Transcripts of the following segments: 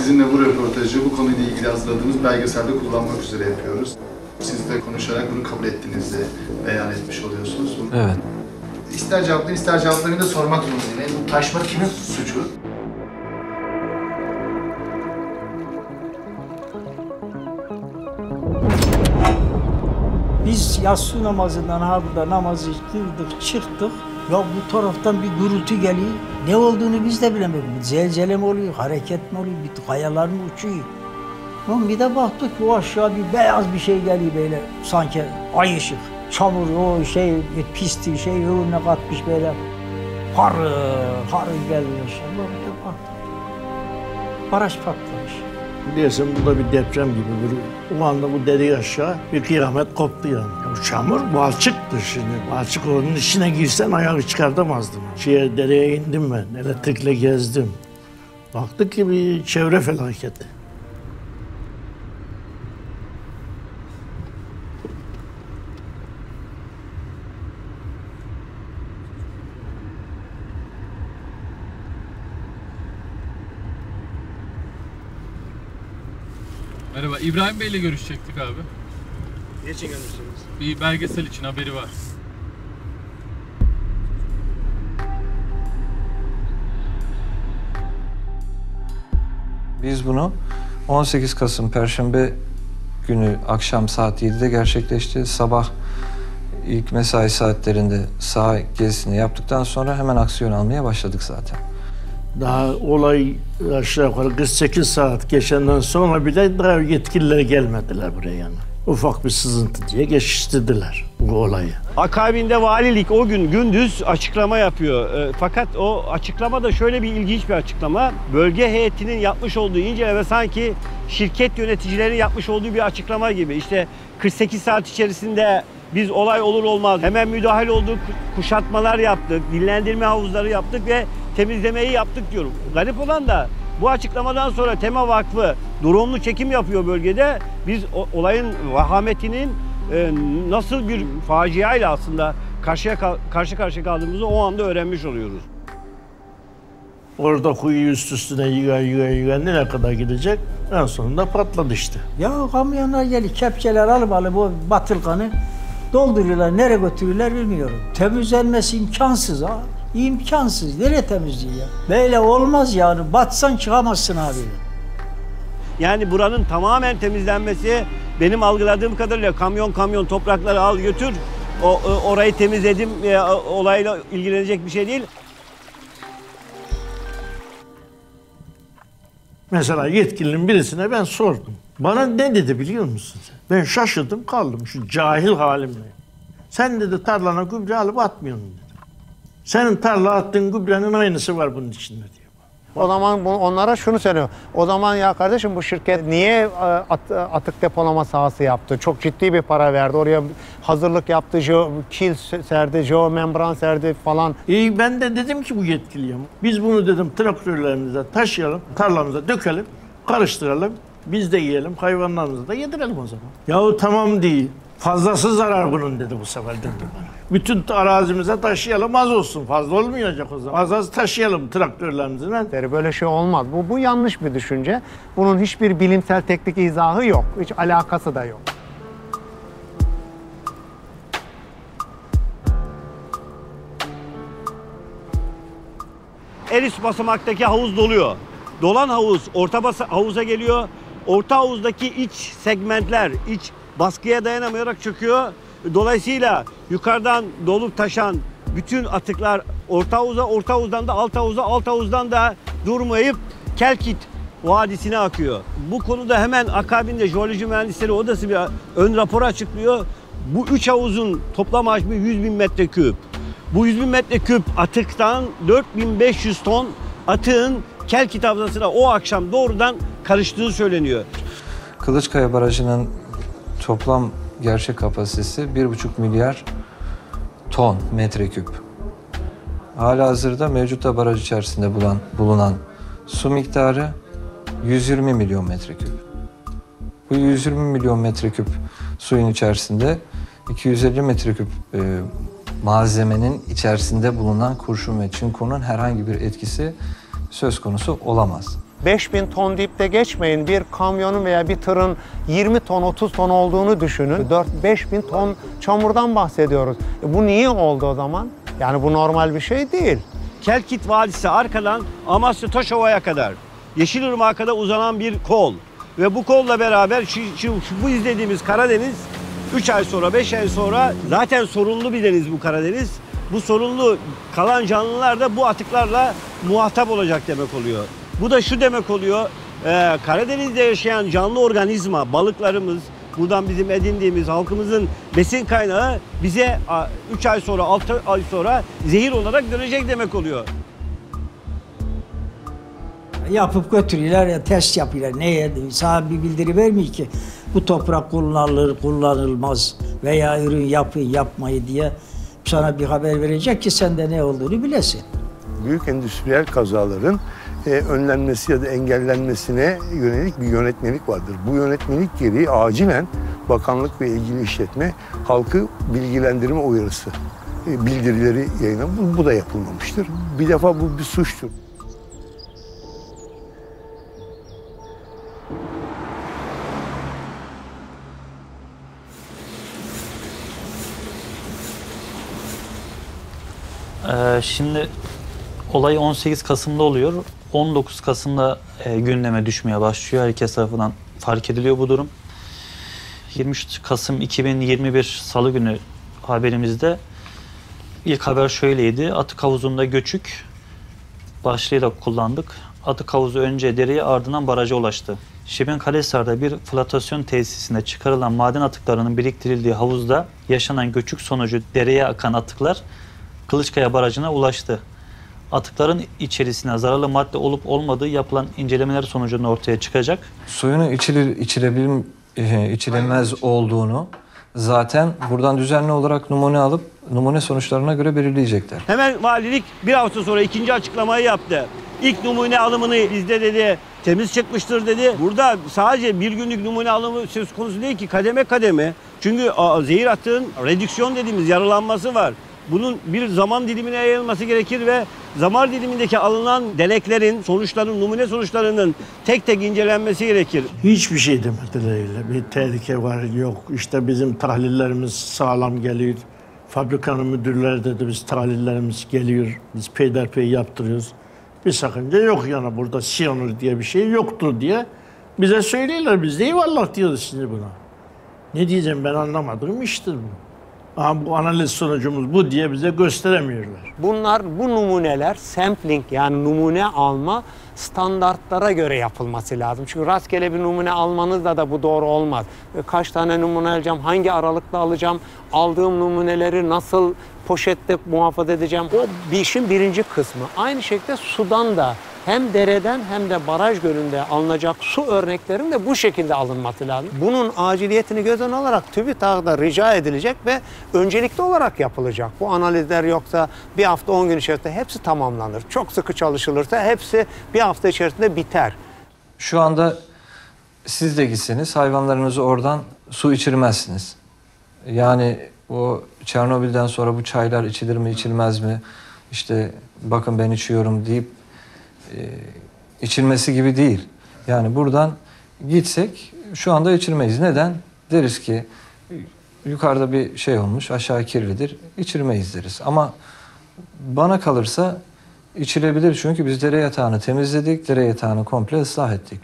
Sizinle bu röportajı bu konuyla ilgili hazırladığımız belgeselde kullanmak üzere yapıyoruz. Siz de konuşarak bunu kabul ettiğinizi beyan etmiş oluyorsunuz. Evet. İster cevaplayın, ister cevaplayın da sormak zorundayım. Bu taşma kimin suçu? Biz yatsı namazından ha burada namazı kıldık, çıktık. Ya bu taraftan bir gürültü geliyor. Ne olduğunu biz de bilemedik. Zelzele mi oluyor, hareket mi oluyor, bir kayalar mı uçuyor? Lan bir de baktık ki o aşağı bir beyaz bir şey geliyor böyle sanki ay ışık. Çamur o şey pisti şey önüne katmış böyle. Harıl gelmiş. Allah bir de baktık. Baraj patlamış. Biliyorsun bu da bir deprem gibi. O anda bu deri aşağı bir kıyamet koptu yani. Bu çamur balçıktır şimdi. Balçık onun içine girsen ayağı çıkartamazdım. Dereye indim ben. Elektrikle gezdim. Baktık ki bir çevre felaketi. Merhaba, İbrahim Bey ile görüşecektik abi. Niçin görüştünüz? Bir belgesel için haberi var. Biz bunu 18 Kasım Perşembe günü akşam saat 7'de gerçekleşti. Sabah ilk mesai saatlerinde saha gezisini yaptıktan sonra hemen aksiyon almaya başladık zaten. Daha olay aşağı yukarı 48 saat geçenden sonra bile daha yetkililer gelmediler buraya yani. Ufak bir sızıntı diye geçiştirdiler bu olayı. Akabinde valilik o gün gündüz açıklama yapıyor. Fakat o açıklama da şöyle bir ilginç bir açıklama. Bölge heyetinin yapmış olduğu inceleme sanki şirket yöneticilerinin yapmış olduğu bir açıklama gibi. İşte 48 saat içerisinde biz olay olur olmaz hemen müdahale olduk, kuşatmalar yaptık, dinlendirme havuzları yaptık ve temizlemeyi yaptık diyorum. Garip olan da bu açıklamadan sonra Tema Vakfı drone'lu çekim yapıyor bölgede. Biz olayın vahametinin nasıl bir faciayla aslında karşı karşıya kaldığımızı o anda öğrenmiş oluyoruz. Orada kuyu üst üstüne yığa nereye kadar gidecek? En sonunda patladı işte. Ya kamyonlar geliyor, kepçeler alıp o batılkanı dolduruyorlar. Nereye götürürler bilmiyorum. Temizlenmesi imkansız ha. İmkansız. Nereye temizliği ya? Böyle olmaz yani. Batsan çıkamazsın abi. Yani buranın tamamen temizlenmesi benim algıladığım kadarıyla kamyon toprakları al götür. Orayı temizledim. Olayla ilgilenecek bir şey değil. Mesela yetkilinin birisine ben sordum. Bana ne dedi biliyor musun sen? Ben şaşırdım kaldım şu cahil halimle. Sen dedi tarlana gübre alıp atmıyorsun dedi. Senin tarla attığın gübrenin aynısı var bunun içinde diyor. O zaman onlara şunu söylüyor. O zaman ya kardeşim bu şirket niye atık depolama sahası yaptı? Çok ciddi bir para verdi. Oraya hazırlık yaptı, kil serdi, jeomembran serdi falan. Ben de dedim ki bu yetkiliye, biz bunu dedim traktörlerimize taşıyalım, tarlamıza dökelim, karıştıralım. Biz de yiyelim, hayvanlarımıza da yedirelim o zaman. Yahu tamam değil. Fazlası zarar bunun dedi bu sefer dedi bana. Bütün arazimize taşıyalım az olsun. Fazla olmayacak o zaman. Az taşıyalım traktörlerimizle. Böyle şey olmaz. Bu yanlış bir düşünce. Bunun hiçbir bilimsel teknik izahı yok. Hiç alakası da yok. En üst basamaktaki havuz doluyor. Dolan havuz orta havuza geliyor. Orta havuzdaki iç segmentler, iç baskıya dayanamayarak çöküyor. Dolayısıyla yukarıdan dolup taşan bütün atıklar orta havuza, orta havuzdan da alt havuza, alt havuzdan da durmayıp Kelkit Vadisi'ne akıyor. Bu konuda hemen akabinde Jeoloji Mühendisleri Odası bir ön rapor açıklıyor. Bu üç havuzun toplam hacmi 100.000 metreküp. Bu 100.000 metreküp atıktan 4.500 ton atığın Kelkit Havzası'na o akşam doğrudan karıştığı söyleniyor. Kılıçkaya Barajı'nın toplam gerçek kapasitesi 1,5 milyar ton metreküp. Halihazırda mevcutta baraj içerisinde bulunan su miktarı 120 milyon metreküp. Bu 120 milyon metreküp suyun içerisinde 250 metreküp malzemenin içerisinde bulunan kurşun ve çinkonun herhangi bir etkisi söz konusu olamaz. 5000 ton deyip de geçmeyin. Bir kamyonun veya bir tırın 20 ton, 30 ton olduğunu düşünün. 4-5 bin ton çamurdan bahsediyoruz. Bu niye oldu o zaman? Yani bu normal bir şey değil. Kelkit Vadisi arkadan Amasya Taşova'ya kadar, Yeşilırmak'a kadar uzanan bir kol. Ve bu kolla beraber bu izlediğimiz Karadeniz 3 ay sonra, 5 ay sonra zaten sorunlu bir deniz bu Karadeniz. Bu sorunlu kalan canlılar da bu atıklarla muhatap olacak demek oluyor. Bu da şu demek oluyor, Karadeniz'de yaşayan canlı organizma, balıklarımız, buradan bizim edindiğimiz halkımızın besin kaynağı bize 3 ay sonra, 6 ay sonra zehir olarak dönecek demek oluyor. Yapıp götürüyorlar ya test yapıyorlar. Neye? Sana bir bildiri vermiyor ki bu toprak kullanılır, kullanılmaz veya ürün yapın, yapmayı diye sana bir haber verecek ki sen de ne olduğunu bilesin. Büyük endüstriyel kazaların önlenmesi ya da engellenmesine yönelik bir yönetmelik vardır. Bu yönetmelik gereği acilen bakanlık ve ilgili işletme halkı bilgilendirme uyarısı bildirileri yayınlar. Bu da yapılmamıştır. Bir defa bu bir suçtur. Şimdi olay 18 Kasım'da oluyor. 19 Kasım'da gündeme düşmeye başlıyor. Herkes tarafından fark ediliyor bu durum. 23 Kasım 2021 Salı günü haberimizde ilk haber şöyleydi. Atık havuzunda göçük başlığıyla kullandık. Atık havuzu önce dereye ardından baraja ulaştı. Şebin-Karahisar'da bir flotasyon tesisinde çıkarılan maden atıklarının biriktirildiği havuzda yaşanan göçük sonucu dereye akan atıklar Kılıçkaya Barajı'na ulaştı. Atıkların içerisine zararlı madde olup olmadığı yapılan incelemeler sonucunda ortaya çıkacak. Suyunu içilemez olduğunu zaten buradan düzenli olarak numune alıp numune sonuçlarına göre belirleyecekler. Hemen valilik bir hafta sonra ikinci açıklamayı yaptı. İlk numune alımını bizde dedi temiz çıkmıştır dedi. Burada sadece bir günlük numune alımı söz konusu değil ki, kademe kademe. Çünkü zehir atığın redüksiyon dediğimiz yarılanması var. Bunun bir zaman dilimine yayılması gerekir ve zaman dilimindeki alınan deneklerin, sonuçların, numune sonuçlarının tek tek incelenmesi gerekir. Hiçbir şey demediler öyle. Bir tehlike var, yok. İşte bizim tahlillerimiz sağlam geliyor. Fabrikanın müdürleri dedi biz tahlillerimiz geliyor. Biz peyderpey yaptırıyoruz. Bir sakınca yok yani burada siyanür diye bir şey yoktur diye bize söylüyorlar. Biz de eyvallah diyoruz şimdi buna. Ne diyeceğim ben anlamadığım iştir bu. Ama bu analiz sonucumuz bu diye bize gösteremiyorlar. Bu numuneler sampling yani numune alma standartlara göre yapılması lazım. Çünkü rastgele bir numune almanızla da bu doğru olmaz. Kaç tane numune alacağım, hangi aralıkta alacağım, aldığım numuneleri nasıl poşette muhafaza edeceğim. O bir işin birinci kısmı. Aynı şekilde sudan da hem dereden hem de baraj gölünde alınacak su örneklerinin de bu şekilde alınması lazım. Bunun aciliyetini göz önüne alarak TÜBİTAK'da rica edilecek ve öncelikli olarak yapılacak. Bu analizler yoksa bir hafta 10 gün içerisinde hepsi tamamlanır. Çok sıkı çalışılırsa hepsi bir hafta içerisinde biter. Şu anda siz de gitseniz hayvanlarınızı oradan su içirmezsiniz. Yani o Çernobil'den sonra bu çaylar içilir mi içilmez mi? İşte bakın ben içiyorum deyip içilmesi gibi değil. Yani buradan gitsek şu anda içirmeyiz. Neden? Deriz ki yukarıda bir şey olmuş, aşağı kirlidir, içirmeyiz deriz. Ama bana kalırsa içilebilir çünkü biz dere yatağını temizledik, dere yatağını komple ıslah ettik.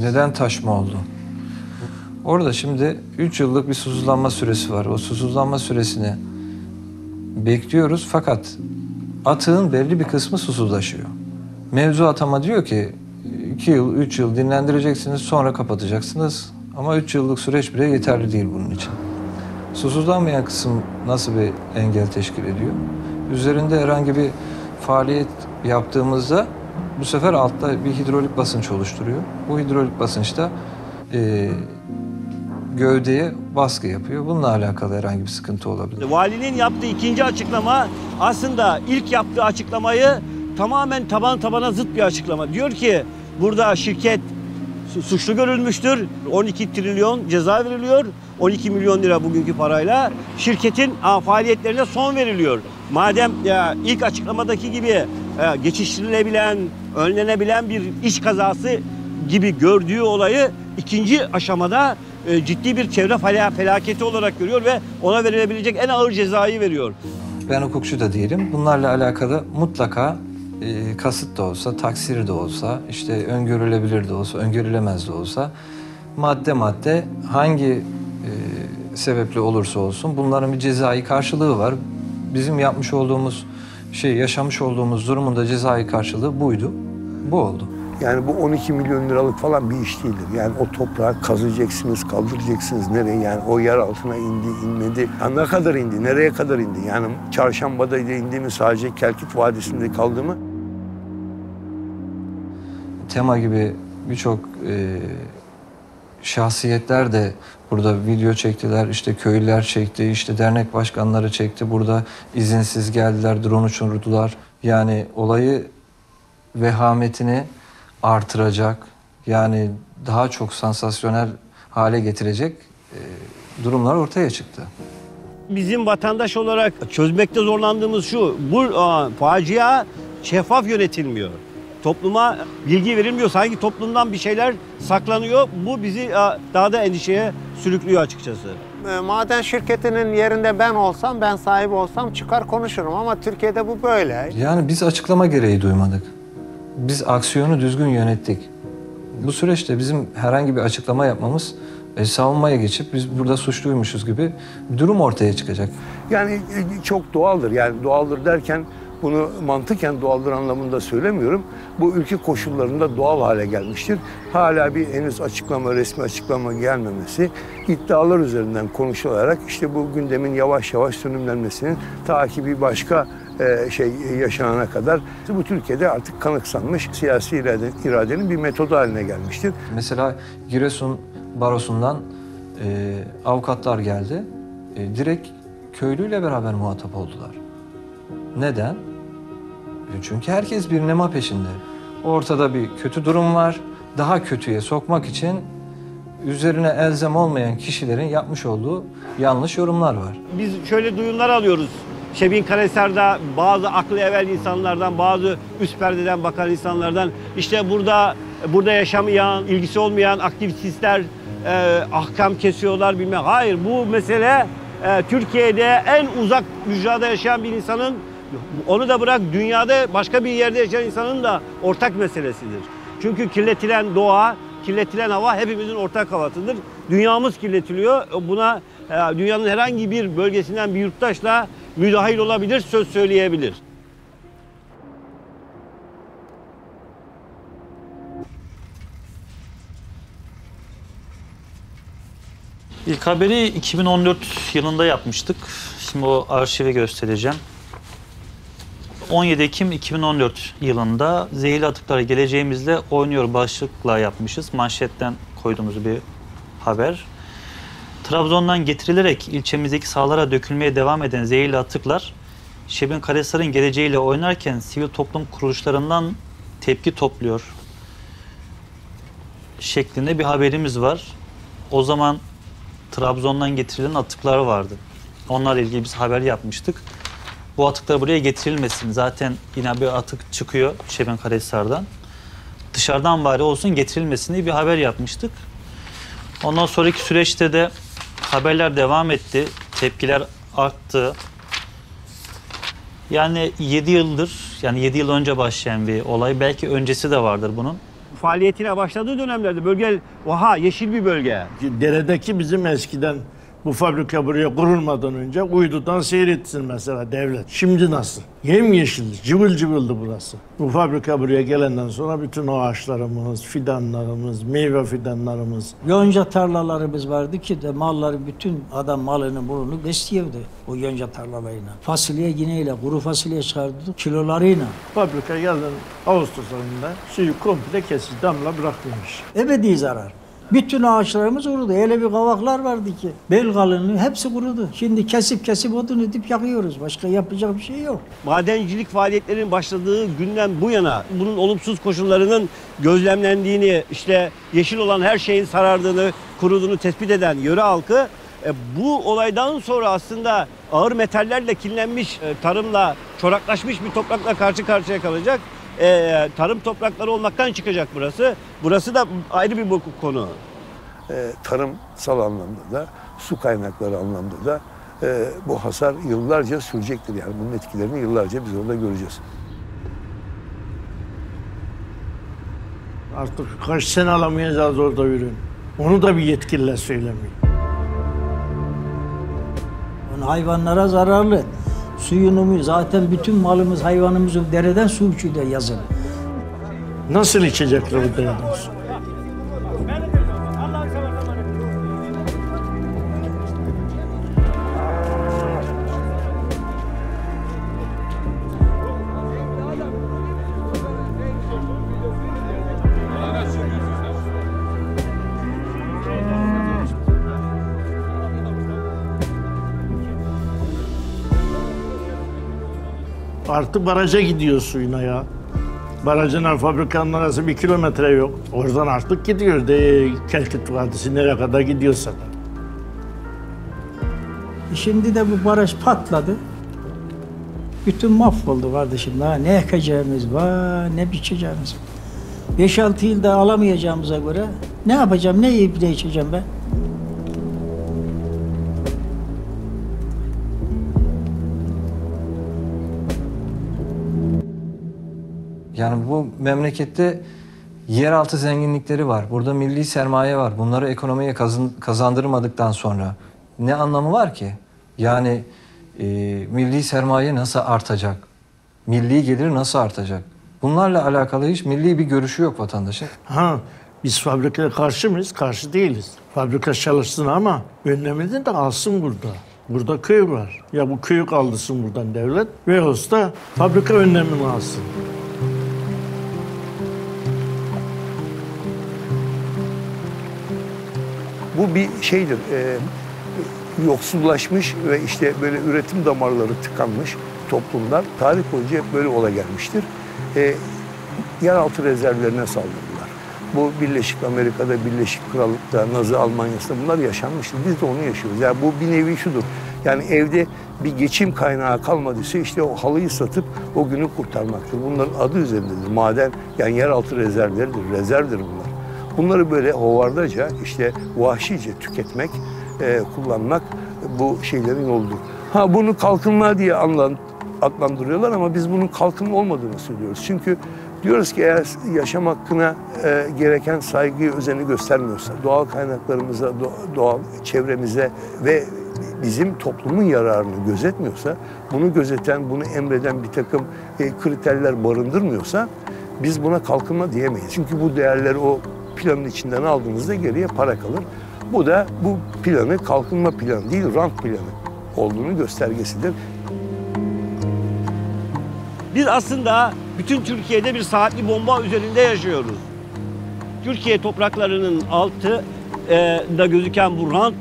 Neden taşma oldu? Orada şimdi 3 yıllık bir susuzlanma süresi var. O susuzlanma süresini bekliyoruz fakat atığın belli bir kısmı susuzlaşıyor. Mevzuat ama diyor ki 2 yıl, 3 yıl dinlendireceksiniz sonra kapatacaksınız. Ama 3 yıllık süreç bile yeterli değil bunun için. Susuzlanmayan kısım nasıl bir engel teşkil ediyor? Üzerinde herhangi bir faaliyet yaptığımızda bu sefer altta bir hidrolik basınç oluşturuyor. Bu hidrolik basınç da gövdeye baskı yapıyor. Bununla alakalı herhangi bir sıkıntı olabilir. Valinin yaptığı ikinci açıklama aslında ilk yaptığı açıklamayı tamamen taban tabana zıt bir açıklama. Diyor ki burada şirket suçlu görülmüştür. 12 trilyon ceza veriliyor. 12 milyon lira bugünkü parayla şirketin faaliyetlerine son veriliyor. Madem ilk açıklamadaki gibi geçiştirilebilen, önlenebilen bir iş kazası gibi gördüğü olayı ikinci aşamada ciddi bir çevre felaketi olarak görüyor ve ona verilebilecek en ağır cezayı veriyor. Ben hukukçu da değilim. Bunlarla alakalı mutlaka kasıt da olsa, taksir de olsa, işte öngörülebilir de olsa, öngörülemez de olsa madde madde hangi sebeple olursa olsun bunların bir cezai karşılığı var. Bizim yapmış olduğumuz yaşamış olduğumuz durumun da cezai karşılığı buydu. Bu oldu. Yani bu 12 milyon liralık falan bir iş değildir. Yani o toprağı kazıyacaksınız, kaldıracaksınız. Nereye? Yani o yer altına indi, inmedi. Yani ne kadar indi, nereye kadar indi? Yani Çarşamba'da indi mi, sadece Kelkit Vadisi'nde kaldı mı? Tema gibi birçok şahsiyetler de burada video çektiler. İşte köylüler çekti, işte dernek başkanları çekti. Burada izinsiz geldiler, drone uçurdular. Yani olayı vehametini artıracak, yani daha çok sansasyonel hale getirecek durumlar ortaya çıktı. Bizim vatandaş olarak çözmekte zorlandığımız şu, bu facia şeffaf yönetilmiyor. Topluma bilgi verilmiyor, sanki toplumdan bir şeyler saklanıyor. Bu bizi daha da endişeye sürüklüyor açıkçası. Maden şirketinin yerinde ben olsam, ben sahibi olsam çıkar konuşurum ama Türkiye'de bu böyle. Yani biz açıklama gereği duymadık. Biz aksiyonu düzgün yönettik. Bu süreçte bizim herhangi bir açıklama yapmamız savunmaya geçip biz burada suçluymuşuz gibi bir durum ortaya çıkacak. Yani çok doğaldır. Yani doğaldır derken bunu mantıken doğaldır anlamında söylemiyorum. Bu ülke koşullarında doğal hale gelmiştir. Hala bir henüz resmi açıklama gelmemesi, iddialar üzerinden konuşularak işte bu gündemin yavaş yavaş sönümlenmesinin takibi başka yaşanana kadar bu Türkiye'de artık kanıksanmış siyasi iradenin bir metodu haline gelmiştir. Mesela Giresun Barosu'ndan avukatlar geldi. Direkt köylüyle beraber muhatap oldular. Neden? Çünkü herkes bir nema peşinde. Ortada bir kötü durum var. Daha kötüye sokmak için üzerine elzem olmayan kişilerin yapmış olduğu yanlış yorumlar var. Biz şöyle duyumlar alıyoruz. Şebinkarahisar'da bazı aklı evvel insanlardan, bazı üst perdeden bakan insanlardan işte burada yaşamayan, ilgisi olmayan aktivistler ahkam kesiyorlar bilmem. Hayır, bu mesele Türkiye'de en uzak ücrada yaşayan bir insanın, onu da bırak dünyada başka bir yerde yaşayan insanın da ortak meselesidir. Çünkü kirletilen doğa, kirletilen hava hepimizin ortak havasıdır. Dünyamız kirletiliyor. Buna dünyanın herhangi bir bölgesinden bir yurttaşla müdahil olabilir, söz söyleyebilir. İlk haberi 2014 yılında yapmıştık. Şimdi o arşivi göstereceğim. 17 Ekim 2014 yılında zehirli atıklara geleceğimizle oynuyor başlıkla yapmışız. Manşetten koyduğumuz bir haber. Trabzon'dan getirilerek ilçemizdeki sahalara dökülmeye devam eden zehirli atıklar Şebinkarahisar'ın geleceğiyle oynarken sivil toplum kuruluşlarından tepki topluyor şeklinde bir haberimiz var. O zaman Trabzon'dan getirilen atıklar vardı. Onlarla ilgili biz haber yapmıştık. Bu atıklar buraya getirilmesin. Zaten yine bir atık çıkıyor Şebinkarahisar'dan. Dışarıdan bari olsun getirilmesin diye bir haber yapmıştık. Ondan sonraki süreçte de haberler devam etti. Tepkiler arttı. Yani 7 yıldır, yani 7 yıl önce başlayan bir olay. Belki öncesi de vardır bunun. Faaliyetine başladığı dönemlerde bölge yeşil bir bölge. Deredeki bizim eskiden bu fabrika buraya kurulmadan önce uydudan seyretsin mesela devlet. Şimdi nasıl? Yemyeşildi, cıvıl cıvıldı burası. Bu fabrika buraya gelenden sonra bütün o ağaçlarımız, fidanlarımız, meyve fidanlarımız. Yonca tarlalarımız vardı ki de malları, bütün adam malını bulunu besliyordu o yonca tarlalarıyla. Fasulye yineyle, kuru fasulye çıkardık kilolarıyla. Fabrika gelden Ağustos ayında suyu komple kesip damla bırakılmış. Ebedi zarar. Bütün ağaçlarımız kurudu. Öyle bir kavaklar vardı ki. Bel kalınlığı hepsi kurudu. Şimdi kesip odun edip yakıyoruz. Başka yapacak bir şey yok. Madencilik faaliyetlerinin başladığı günden bu yana bunun olumsuz koşullarının gözlemlendiğini, işte yeşil olan her şeyin sarardığını, kuruduğunu tespit eden yöre halkı bu olaydan sonra aslında ağır metallerle kirlenmiş, tarımla çoraklaşmış bir toprakla karşı karşıya kalacak. Tarım toprakları olmaktan çıkacak burası. Burası da ayrı bir konu. Tarımsal anlamda da, su kaynakları anlamda da bu hasar yıllarca sürecektir. Yani bunun etkilerini yıllarca biz orada göreceğiz. Artık kaç sene alamayacağız orada ürün. Onu da bir yetkililer söylemiyor. Hayvanlara zararlı. Suyunu zaten bütün malımız, hayvanımız dereden su içiyor yazın. Nasıl içecekler o dereden su? Artı baraja gidiyor suyuna ya. Barajın fabrikanın arası 1 kilometre yok. Oradan artık gidiyor. Kelkit Vadisi nereye kadar gidiyorsa da. Şimdi de bu baraj patladı. Bütün mahvoldu kardeşim. Daha ne ekeceğimiz var, ne biçeceğimiz var. 5-6 yılda alamayacağımıza göre ne yapacağım, ne yiyip ne içeceğim ben? Yani bu memlekette yeraltı zenginlikleri var. Burada milli sermaye var. Bunları ekonomiye kazandırmadıktan sonra ne anlamı var ki? Yani milli sermaye nasıl artacak? Milli gelir nasıl artacak? Bunlarla alakalı hiç milli bir görüşü yok vatandaşın. Biz fabrikaya karşı mıyız? Karşı değiliz. Fabrika çalışsın ama önlemini de alsın burada. Burada köy var. Ya bu köyü kaldırsın buradan devlet veyahut da fabrika önlemini alsın. Bu bir şeydir, yoksullaşmış ve işte böyle üretim damarları tıkanmış toplumlar tarih boyunca hep böyle ola gelmiştir. Yeraltı rezervlerine saldırdılar. Bu Birleşik Amerika'da, Birleşik Krallık'ta, Nazi Almanya'sında bunlar yaşanmıştır. Biz de onu yaşıyoruz. Yani bu bir nevi şudur. Yani evde bir geçim kaynağı kalmadıysa işte o halıyı satıp o günü kurtarmaktır. Bunların adı üzerindedir. Maden, yani yeraltı rezervleridir, rezervdir bunlar. Bunları böyle hovardaca, işte vahşice tüketmek, kullanmak bu şeylerin yoludur. Bunu kalkınma diye adlandırıyorlar ama biz bunun kalkınma olmadığını söylüyoruz. Çünkü diyoruz ki eğer yaşam hakkına gereken saygıyı, özeni göstermiyorsa, doğal kaynaklarımıza, doğal çevremize ve bizim toplumun yararını gözetmiyorsa, bunu gözeten, bunu emreden bir takım kriterler barındırmıyorsa biz buna kalkınma diyemeyiz. Çünkü bu değerleri o planın içinden aldığınızda geriye para kalır. Bu da bu planı kalkınma planı değil, rant planı olduğunu göstergesidir. Biz aslında bütün Türkiye'de bir saatli bomba üzerinde yaşıyoruz. Türkiye topraklarının altı da gözüken bu rant,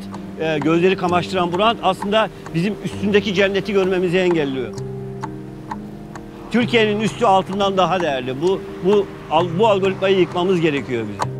gözleri kamaştıran bu rant aslında bizim üstündeki cenneti görmemizi engelliyor. Türkiye'nin üstü altından daha değerli. Bu algoritmayı yıkmamız gerekiyor bize.